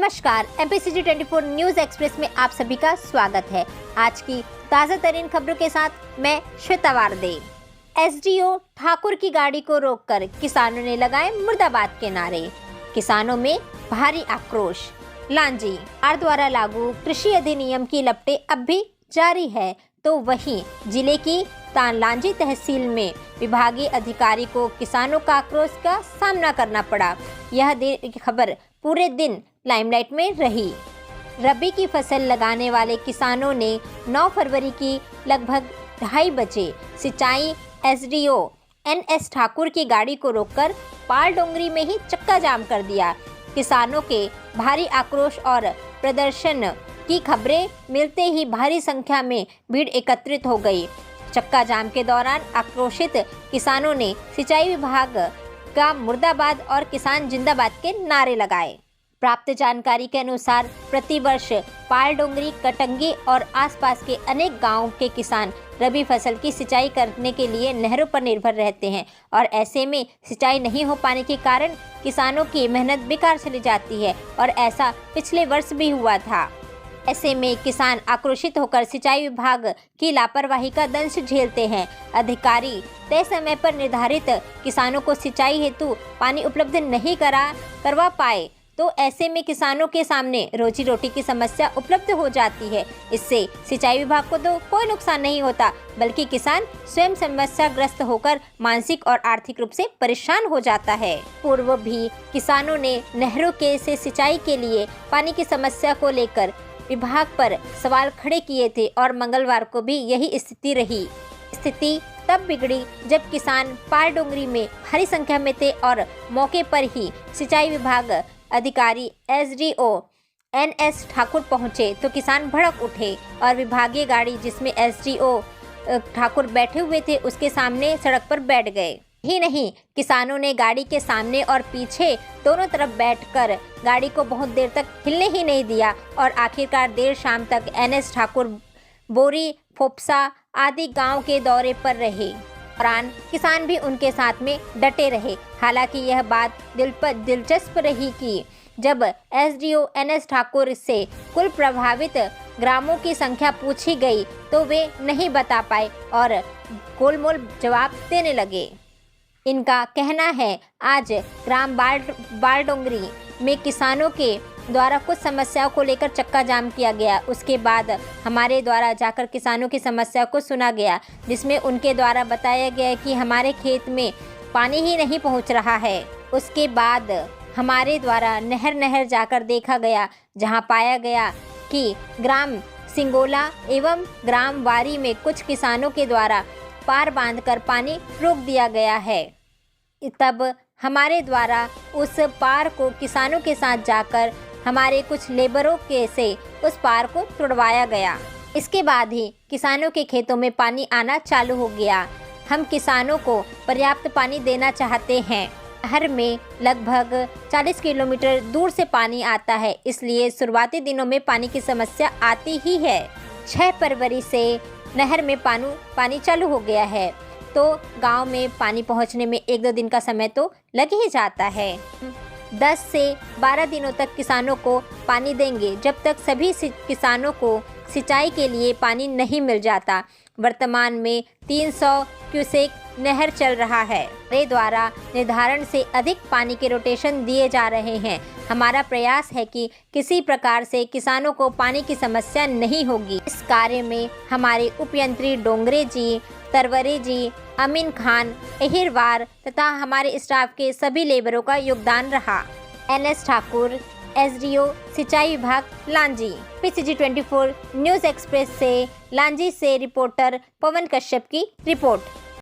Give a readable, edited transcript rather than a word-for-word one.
नमस्कार, MPCG 24 news express में आप सभी का स्वागत है। आज की ताज़ा तरीन खबरों के साथ मैं श्वेता वारदे। SDO ठाकुर की गाड़ी को रोककर किसानों ने लगाए मुर्दाबाद के नारे। किसानों में भारी आक्रोश। लांजी सरकार द्वारा लागू कृषि अधिनियम की लपटें अब भी जारी है, तो वहीं जिले की लांजी तहसील में विभागीय अधिकारी को किसानों का आक्रोश का सामना करना पड़ा। यह खबर पूरे दिन लाइमलाइट में रही। रबी की फसल लगाने वाले किसानों ने 9 फरवरी की लगभग 2:30 बजे सिंचाई SDO NS ठाकुर की गाड़ी को रोककर पाल डोंगरी में ही चक्का जाम कर दिया। किसानों के भारी आक्रोश और प्रदर्शन की खबरें मिलते ही भारी संख्या में भीड़ एकत्रित हो गई। चक्का जाम के दौरान आक्रोशित किसानों ने सिंचाई विभाग का मुर्दाबाद और किसान जिंदाबाद के नारे लगाए। प्राप्त जानकारी के अनुसार प्रतिवर्ष पाल डोंगरी, कटंगी और आसपास के अनेक गांवों के किसान रबी फसल की सिंचाई करने के लिए नहरों पर निर्भर रहते हैं और ऐसे में सिंचाई नहीं हो पाने के कारण किसानों की मेहनत बेकार चली जाती है और ऐसा पिछले वर्ष भी हुआ था। ऐसे में किसान आक्रोशित होकर सिंचाई विभाग की लापरवाही का दंश झेलते हैं। अधिकारी तय समय पर निर्धारित किसानों को सिंचाई हेतु पानी उपलब्ध नहीं करवा पाए तो ऐसे में किसानों के सामने रोजी रोटी की समस्या उपलब्ध हो जाती है। इससे सिंचाई विभाग को तो कोई नुकसान नहीं होता, बल्कि किसान स्वयं समस्याग्रस्त होकर मानसिक और आर्थिक रूप से परेशान हो जाता है। पूर्व भी किसानों ने नहरों के से सिंचाई के लिए पानी की समस्या को लेकर विभाग पर सवाल खड़े किए थे और मंगलवार को भी यही स्थिति रही। स्थिति तब बिगड़ी जब किसान पाल डोंगरी में भारी संख्या में थे और मौके पर ही सिंचाई विभाग अधिकारी SDO NS ठाकुर पहुंचे तो किसान भड़क उठे और विभागीय गाड़ी जिसमें SDO ठाकुर बैठे हुए थे उसके सामने सड़क पर बैठ गए। ही नहीं, किसानों ने गाड़ी के सामने और पीछे दोनों तरफ बैठकर गाड़ी को बहुत देर तक हिलने ही नहीं दिया और आखिरकार देर शाम तक NS ठाकुर बोरी, फोपसा आदि गांव के दौरे पर रहे। दौरान किसान भी उनके साथ में डटे रहे। हालांकि यह बात दिलचस्प रही कि जब SDO NS ठाकुर से कुल प्रभावित ग्रामों की संख्या पूछी गई तो वे नहीं बता पाए और गोलमोल जवाब देने लगे। इनका कहना है आज ग्राम बाल डोंगरी में किसानों के द्वारा कुछ समस्याओं को लेकर चक्का जाम किया गया। उसके बाद हमारे द्वारा जाकर किसानों की समस्या को सुना गया, जिसमें उनके द्वारा बताया गया कि हमारे खेत में पानी ही नहीं पहुंच रहा है। उसके बाद हमारे द्वारा नहर जाकर देखा गया, जहां पाया गया कि ग्राम सिंगोला एवं ग्राम वारी में कुछ किसानों के द्वारा पार बांधकर पानी रोक दिया गया है। तब हमारे द्वारा उस पार को किसानों के साथ जाकर हमारे कुछ लेबरों के से उस पार को तुड़वाया गया। इसके बाद ही किसानों के खेतों में पानी आना चालू हो गया। हम किसानों को पर्याप्त पानी देना चाहते हैं। नहर में लगभग 40 किलोमीटर दूर से पानी आता है, इसलिए शुरुआती दिनों में पानी की समस्या आती ही है। 6 फरवरी से नहर में पानी चालू हो गया है, तो गांव में पानी पहुंचने में 1-2 दिन का समय तो लग ही जाता है। 10 से 12 दिनों तक किसानों को पानी देंगे, जब तक सभी किसानों को सिंचाई के लिए पानी नहीं मिल जाता। वर्तमान में 300 क्यूसेक नहर चल रहा है। मेरे द्वारा निर्धारण से अधिक पानी के रोटेशन दिए जा रहे हैं। हमारा प्रयास है कि किसी प्रकार से किसानों को पानी की समस्या नहीं होगी। इस कार्य में हमारे उपयंत्री डोंगरे जी, तरवरे जी, अमीन खान, अहिरवार तथा हमारे स्टाफ के सभी लेबरों का योगदान रहा। NS ठाकुर, SDO सिंचाई विभाग, लांजी। MPCG 24 न्यूज एक्सप्रेस से लांजी से रिपोर्टर पवन कश्यप की रिपोर्ट।